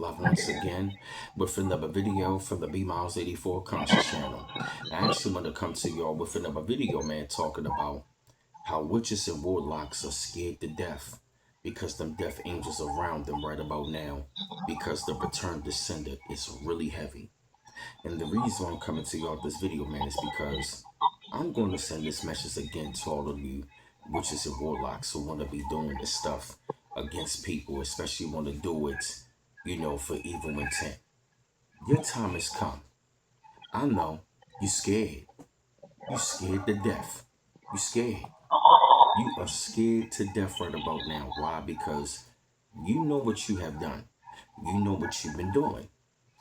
love once again with another video from the B Miles 84 Conscious channel. I actually want to come to y'all with another video, man, talking about how witches and warlocks are scared to death because them death angels around them right about now because the return descendant is really heavy. And the reason I'm coming to y'all with this video, man, is because I'm going to send this message again to all of you witches and warlocks who want to be doing this stuff against people, especially want to do it, for evil intent. Your time has come. I know you're scared. You scared to death. You scared. You are scared to death right about now. Why? Because you know what you have done. You know what you've been doing.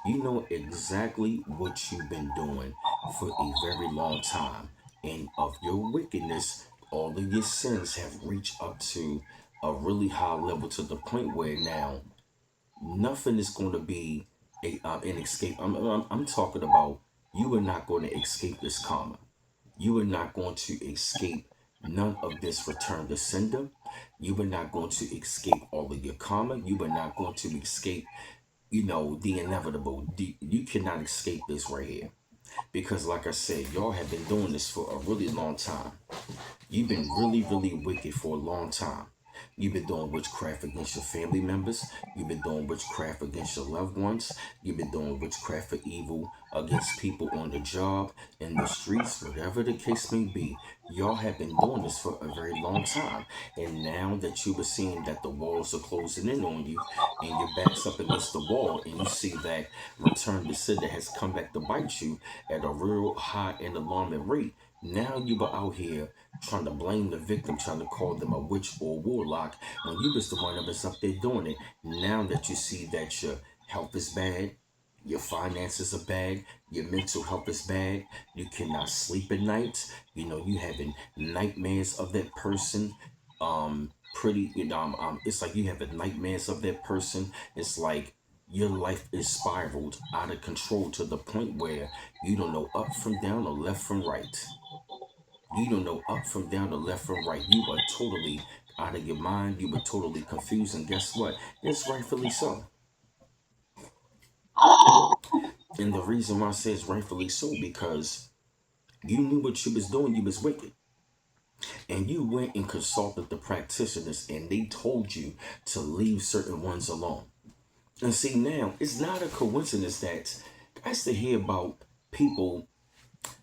You know exactly what you've been doing for a very long time. And of your wickedness, all of your sins have reached up to a really high level to the point where now nothing is going to be an escape. I'm talking about you are not going to escape this karma. You are not going to escape none of this return to sender. You are not going to escape all of your karma. You are not going to escape, the inevitable. You cannot escape this right here. Because, like I said, y'all have been doing this for a really long time. You've been really, really wicked for a long time. You've been doing witchcraft against your family members. You've been doing witchcraft against your loved ones. You've been doing witchcraft for evil against people on the job, in the streets, whatever the case may be. Y'all have been doing this for a very long time. And now that you were seeing that the walls are closing in on you and your back's up against the wall and you see that return to sender has come back to bite you at a real high and alarming rate, now you are out here trying to blame the victim, trying to call them a witch or a warlock when you was the one that was up there doing it. Now that you see that your health is bad, your finances are bad, your mental health is bad, you cannot sleep at night, you having nightmares of that person. It's like you having nightmares of that person. It's like your life is spiraled out of control to the point where you don't know up from down or left from right. You don't know up from down or left from right. You are totally out of your mind. You were totally confused. And guess what? It's rightfully so. And the reason why I say it's rightfully so, because you knew what you was doing. You was wicked. And you went and consulted the practitioners and they told you to leave certain ones alone. And see, now, it's not a coincidence that I used to hear about people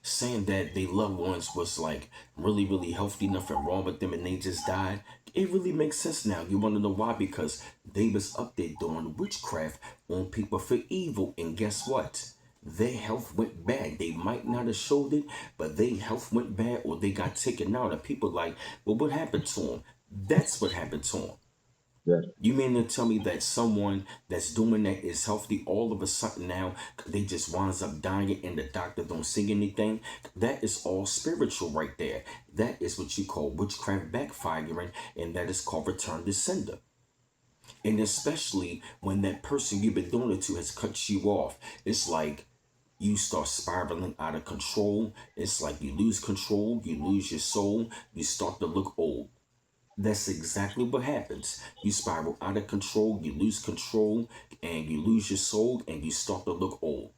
saying that their loved ones was like really, really healthy, nothing wrong with them, and they just died. It really makes sense now. You want to know why? Because they was up there doing witchcraft on people for evil, and guess what? Their health went bad. They might not have showed it, but their health went bad, or they got taken out. And people like, well, what happened to them? That's what happened to them. Yeah. You mean to tell me that someone that's doing that is healthy all of a sudden now they just winds up dying and the doctor don't see anything? That is all spiritual right there. That is what you call witchcraft backfiring, and that is called return to sender. And especially when that person you've been doing it to has cut you off, it's like you start spiraling out of control. It's like you lose control, you lose your soul, you start to look old. That's exactly what happens. You spiral out of control, you lose control, and you lose your soul, and you start to look old.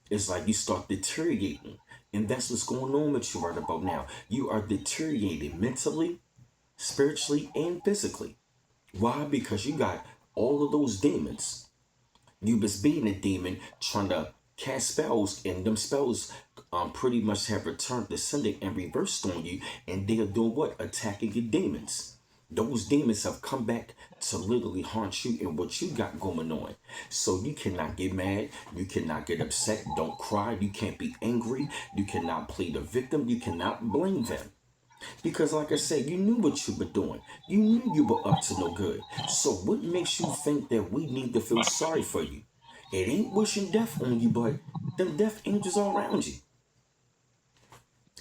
It's like you start deteriorating. And that's what's going on with you right about now. You are deteriorating mentally, spiritually, and physically. Why? Because you got all of those demons. You was being a demon trying to cast spells, and them spells pretty much have returned descending and reversed on you, and they are doing what? Attacking your demons. Those demons have come back to literally haunt you and what you got going on. So you cannot get mad, you cannot get upset, don't cry, you can't be angry, you cannot plead the victim, you cannot blame them. Because, like I said, you knew what you were doing. You knew you were up to no good. So, what makes you think that we need to feel sorry for you? It ain't wishing death on you, but them death angels all around you.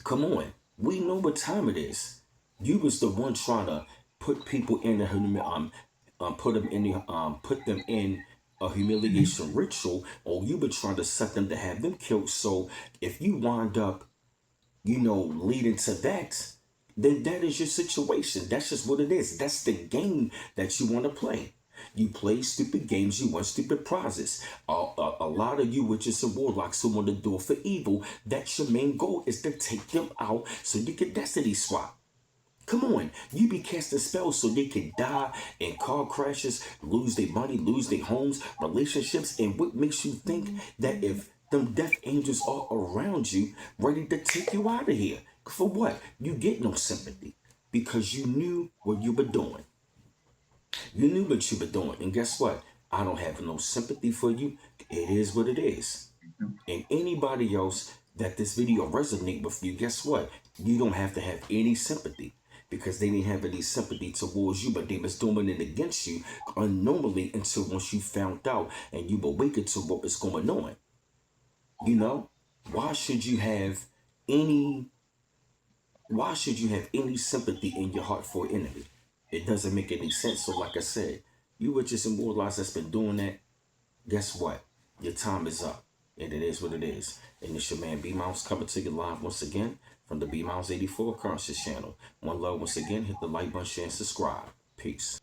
Come on, we know what time it is. You was the one trying to put people in put them in put them in a humiliation ritual, or you were trying to set them to have them killed. So, if you wind up leading to that, then that is your situation. That's just what it is. That's the game that you want to play. You play stupid games, you want stupid prizes. A lot of you witches and warlocks who want to do it for evil, that's your main goal, is to take them out so you can destiny swap. Come on, you be casting spells so they can die in car crashes, lose their money, lose their homes, relationships, and what makes you think that if them death angels are around you, ready to take you out of here? For what? You get no sympathy because you knew what you were doing. You knew what you were doing, and guess what? I don't have no sympathy for you. It is what it is. And anybody else that this video resonate with you, guess what? You don't have to have any sympathy because they didn't have any sympathy towards you, but they was doing it against you unknowingly until once you found out and you awakened to what was going on. You know, why should you have any? Why should you have any sympathy in your heart for an enemy? It doesn't make any sense. So, like I said, you witches and warlocks that's been doing that, guess what? Your time is up. And it is what it is. And it's your man B Mouse coming to you live once again from the B Mouse 84 Conscious channel. One love once again. Hit the like button, share, and subscribe. Peace.